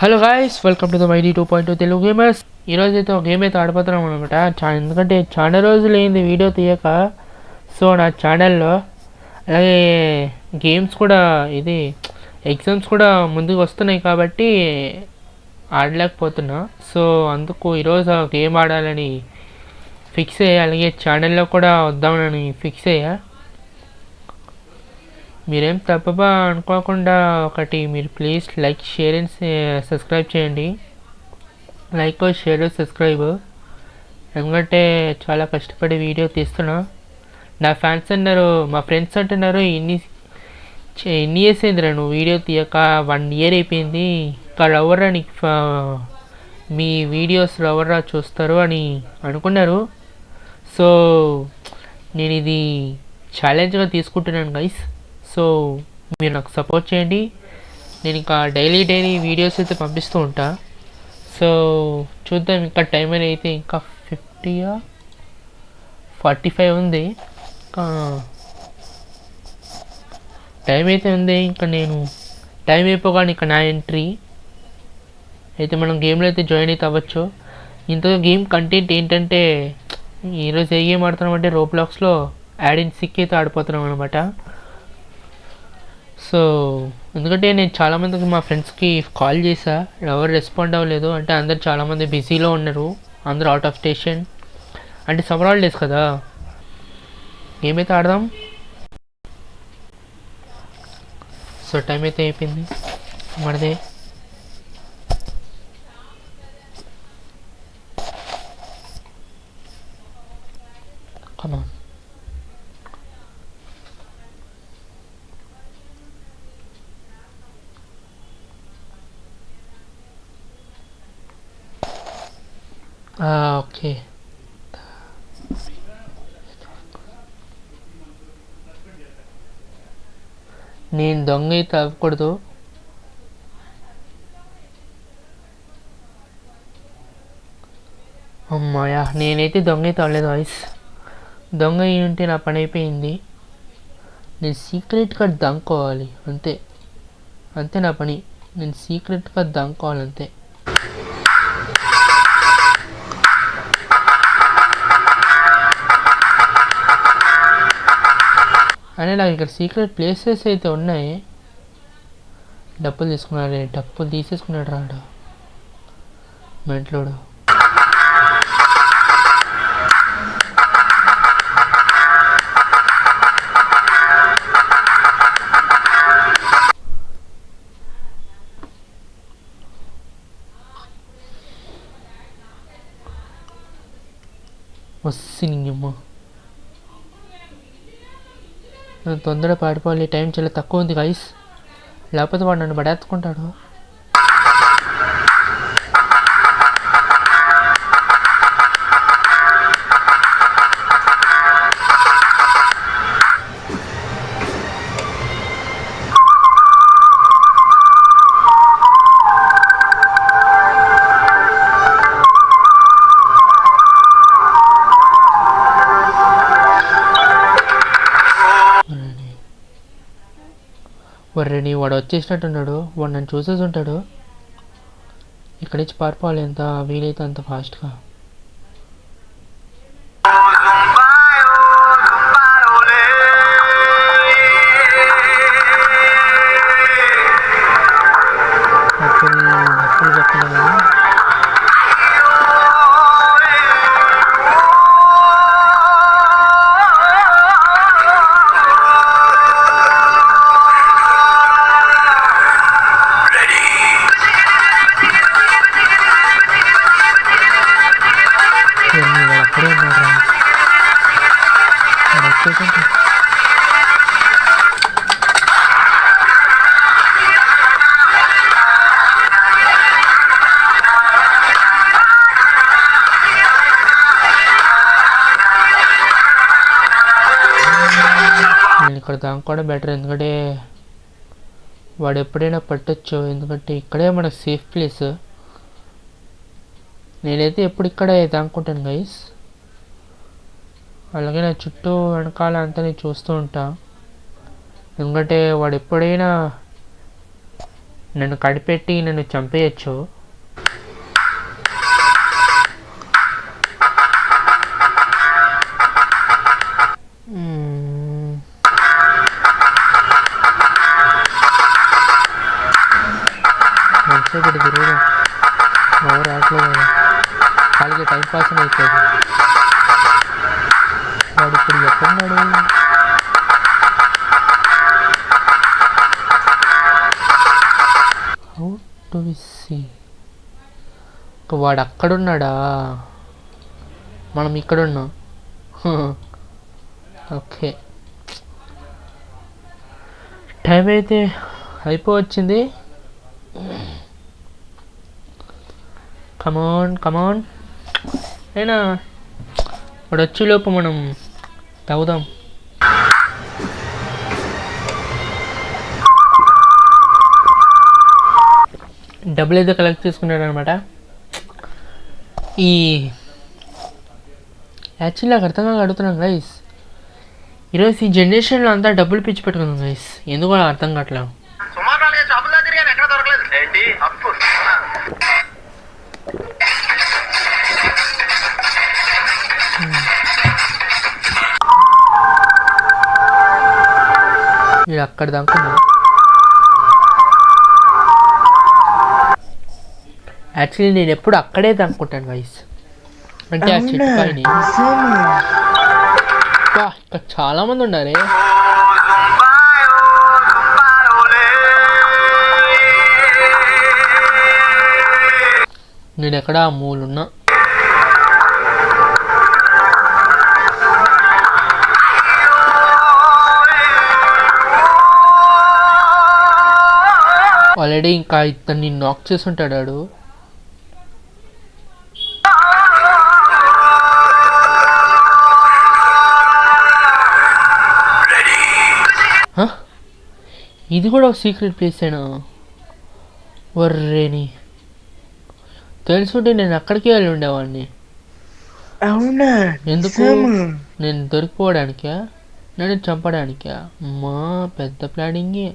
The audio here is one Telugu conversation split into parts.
Hello guys, welcome to the మైడీ 2.2 తెలుగు గేమర్స్. ఈరోజు అయితే ఒక గేమ్ అయితే ఆడిపోతున్నాం అనమాట. ఎందుకంటే చాలా రోజులు అయింది వీడియో తీయక. సో నా ఛానల్లో అలాగే గేమ్స్ కూడా ఇది ఎగ్జామ్స్ కూడా ముందుకు వస్తున్నాయి కాబట్టి ఆడలేకపోతున్నా. సో అందుకు ఈరోజు ఆ గేమ్ ఆడాలని ఫిక్స్ అయ్యా, అలాగే ఛానల్లో కూడా వద్దామని ఫిక్స్ అయ్యా. మీరేం తప్పగా అనుకోకుండా ఒకటి మీరు please like, share and subscribe చేయండి. Like, share, subscribe. ఎందుకంటే చాలా కష్టపడి వీడియో తీస్తున్నా. నా ఫ్యాన్స్ అన్నారు, మా ఫ్రెండ్స్ అంటున్నారు, ఎన్ని ఇయర్స్ అయిందిరా నువ్వు వీడియో తీయక, 1 year అయిపోయింది, ఇంకా లవర్రా నీకు మీ వీడియోస్ లవర్రా చూస్తారు అని అనుకున్నారు. సో నేను ఇది ఛాలెంజ్గా తీసుకుంటున్నాను గైస్. సో మీరు నాకు సపోర్ట్ చేయండి. నేను ఇంకా డైలీ వీడియోస్ అయితే పంపిస్తూ ఉంటా. సో చూద్దాం. ఇంకా టైం అయితే ఇంకా 45 ఉంది. ఇంకా టైం అయితే ఉంది. ఇంకా నేను టైం అయిపోగానే ఇంకా నా ఎంట్రీ అయితే మనం గేమ్లో అయితే జాయిన్ అయితే అవ్వచ్చు. ఇంతగా గేమ్ కంటెంట్ ఏంటంటే, ఈరోజు ఏ గేమ్ ఆడుతున్నామంటే రోబ్లాక్స్లో యాడ్ ఇన్ సిక్ అయితే ఆడిపోతున్నాం అనమాట. సో ఎందుకంటే నేను చాలామందికి మా ఫ్రెండ్స్కి కాల్ చేశా, ఎవరు రెస్పాండ్ అవ్వలేదు. అంటే అందరు చాలామంది బిజీలో ఉన్నారు, అందరూ అవుట్ ఆఫ్ స్టేషన్. అంటే సమ్మర్ హాలిడేస్ కదా. ఏమైతే ఆడదాం. సో టైం అయితే అయిపోయింది మనదే. కమాన్. ఓకే, నేను దొంగ అయితే అవ్వకూడదు. అమ్మాయా, నేనైతే దొంగ అయితే అవ్వలేదు వాయిస్. దొంగ ఉంటే నా పని అయిపోయింది. నేను సీక్రెట్గా దాక్కోవాలి అంతే. అంతే నా పని. నేను సీక్రెట్గా దాక్కోవాలి అంతే. అని నాకు ఇక్కడ సీక్రెట్ ప్లేసెస్ అయితే ఉన్నాయి. డబ్బులు తీసుకున్నాడు, డబ్బులు తీసేసుకున్నాడు రాడు మెంట్లోడు. వస్తుందమ్మా, తొందరగా పాడిపోవాలి. టైం చాలా తక్కువ ఉంది గైస్, లేకపోతే వాడు నన్ను పడేసుకుంటాడు. వర్రెని వాడు వచ్చేసినట్టున్నాడు. వాడు నన్ను చూసేసి ఉంటాడు. ఇక్కడి నుంచి పారిపోవాలి ఎంత వీలైతే అంత ఫాస్ట్గా. అప్పుడు చెప్పలేదు. అక్కడే ఉన్నాడు. వచ్చేసండి. నేను ఇక్కడ దాక్కోవడం బెటర్, ఎందుకంటే వాడు ఎప్పుడైనా పట్టొచ్చు. ఎందుకంటే ఇక్కడే మనకు సేఫ్ ప్లేస్. నేనైతే ఎప్పుడు ఇక్కడే దాక్కుంటాను గైస్. అలాగే నా చుట్టూ వెనకాల అంతా నేను చూస్తూ ఉంటా. ఎందుకంటే వాడు ఎప్పుడైనా నన్ను కడిపెట్టి నన్ను చంపేయచ్చు. మంచిగా ఇక్కడ తిరుగుదాం, ఎవరు రావట్లేదు, వాళ్ళకి టైం పాస్ అవుతుంది. వాడు ఇప్పుడు ఎక్కడున్నాడు? How to we see? వాడు అక్కడున్నాడా, మనం ఇక్కడున్నాం. ఓకే, టైం అయితే అయిపోవచ్చింది. కమాన్ కమాన్, అయినా వాడు వచ్చేలోపు మనం తాగుదాం. డబ్బులు అయితే కలెక్ట్ చేసుకున్నాడు అనమాట. ఈ యాక్చువల్లీ నాకు అర్థంగా అడుగుతున్నాను గైస్, ఈరోజు ఈ జనరేషన్లో అంతా డబ్బులు పిచ్చి పెట్టుకున్నాం గైస్, ఎందుకు అర్థం కావట్లేదు. ఇది అక్కడ దాకా యాక్చువల్లీ నేను ఎప్పుడు అక్కడే దాక్కుంటాను గైస్, అంటే ఆ చెట్టు పైన. ఇక్కడ చాలా మంది ఉన్నారు. నేను ఎక్కడ ఆ మూలున్నా. ఆల్రెడీ ఇంకా ఇతన్ని నాక్ చేసి ఉంటాడు వాడు. ఇది కూడా ఒక సీక్రెట్ ప్లేస్ అయినా? వర్రేని తెలుసుంటే నేను అక్కడికే వెళ్ళి ఉండేవాడిని. అవునా? ఎందుకు? నేను దొరికిపోవడానికా, నన్ను చంపడానికా? మా పెద్ద ప్లానింగే.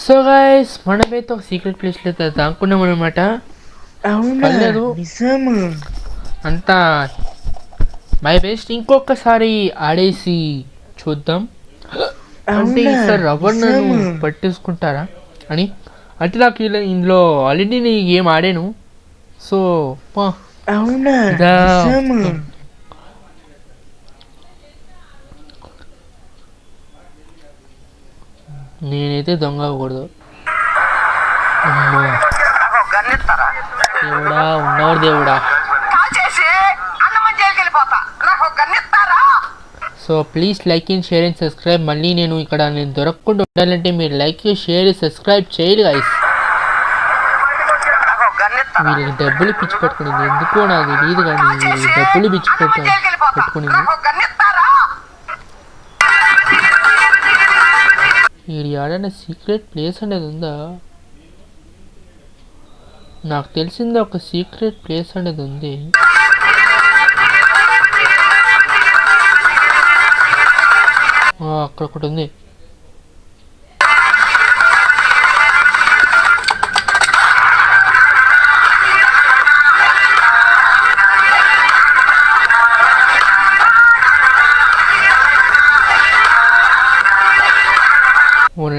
సో గైస్, మనమైతే ఒక సీక్రెట్ ప్లేస్లో దాక్కున్నాం అనమాట. పర్లేదు, అంతా మై బెస్ట్. ఇంకొకసారి ఆడేసి చూద్దాం. అంటే ఈసారి ఎవరు నన్ను పట్టేసుకుంటారా అని. అంటే నాకు ఇందులో ఆల్రెడీ నేను గేమ్ ఆడాను. సో నేనైతే దొంగ అవ్వకూడదు. దేవుడా, ఉన్నవాడు దేవుడా. So please like and share and subscribe. మళ్ళీ నేను దొరకకుండా ఉండాలంటే మీరు లైక్, షేర్, సబ్స్క్రైబ్ చేయాలి గైస్. వీళ్ళకి డబ్బులు పిచ్చి పెట్టుకునింది, ఎందుకో నాకు తెలియదు కానీ వీళ్ళకి డబ్బులు పిచ్చి పెట్టుకునింది. వీడి ఆడన సీక్రెట్ ప్లేస్ అనేది ఉందా? నాకు తెలిసింది ఒక సీక్రెట్ ప్లేస్ అనేది ఉంది. అక్కడ ఒకటి ఉంది.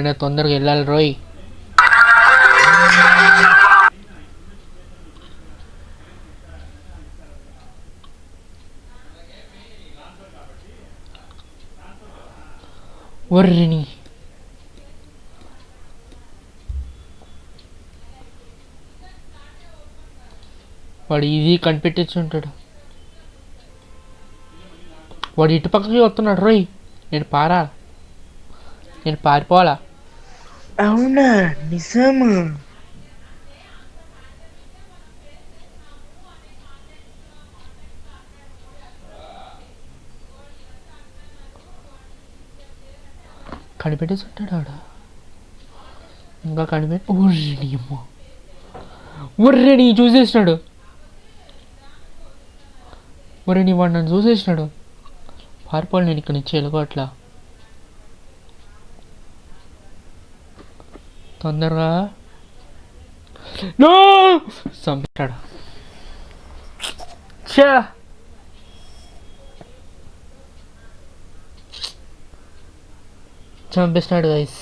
నేను తొందరగా వెళ్ళాలి రోయ్. వర్రిని వాడు ఈజీ కనిపెట్టేసి ఉంటాడు. వాడు ఇటు పక్కకి వస్తున్నాడు రోయ్. నేను పారిపోవాలా? అవునా? నిజమా? కనిపెట్టేసి ఉంటాడు ఆడ. ఇంకా ఊర్రెని చూసేసినాడు. ఊరిని వాడు నన్ను చూసేసినాడు. పారిపోవాలి నేను ఇక్కడ నుంచి, ఎలాగో అట్లా. తొందరగా నో చంపాడు. ఛా చంపేసినాడు గైస్.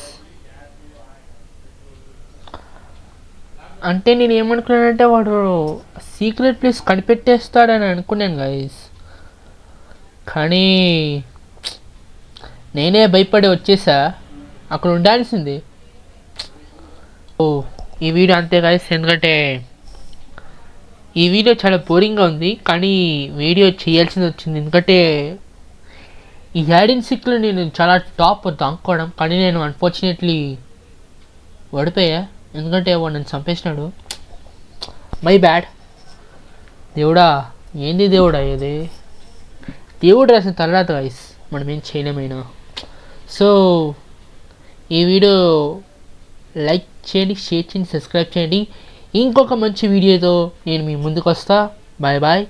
అంటే నేను ఏమనుకున్నానంటే వాడు సీక్రెట్ ప్లేస్ కనిపెట్టేస్తాడని అనుకున్నాను గైస్. కానీ నేనే భయపడి వచ్చేసా. అక్కడ ఉండాల్సింది. ఓ ఈ వీడియో అంతే గైస్. ఎందుకంటే ఈ వీడియో చాలా బోరింగ్గా ఉంది, కానీ వీడియో చేయాల్సింది వచ్చింది. ఎందుకంటే ఈ హైడ్ సిక్లో నేను చాలా టాప్ దాక్కోవడం, కానీ నేను అన్ఫార్చునేట్లీ ఓడిపోయా. ఎందుకంటే వాడు నన్ను చంపేసినాడు. My bad. దేవుడా, ఏంది దేవుడా ఇది? దేవుడు రాసిన తర్వాత గైస్ మనం ఏం చేయలేమైనా. సో ఈ వీడియో లైక్ చేయండి, షేర్ చేయండి, సబ్స్క్రైబ్ చేయండి. ఇంకొక మంచి వీడియోతో నేను మీ ముందుకు వస్తా. Bye bye.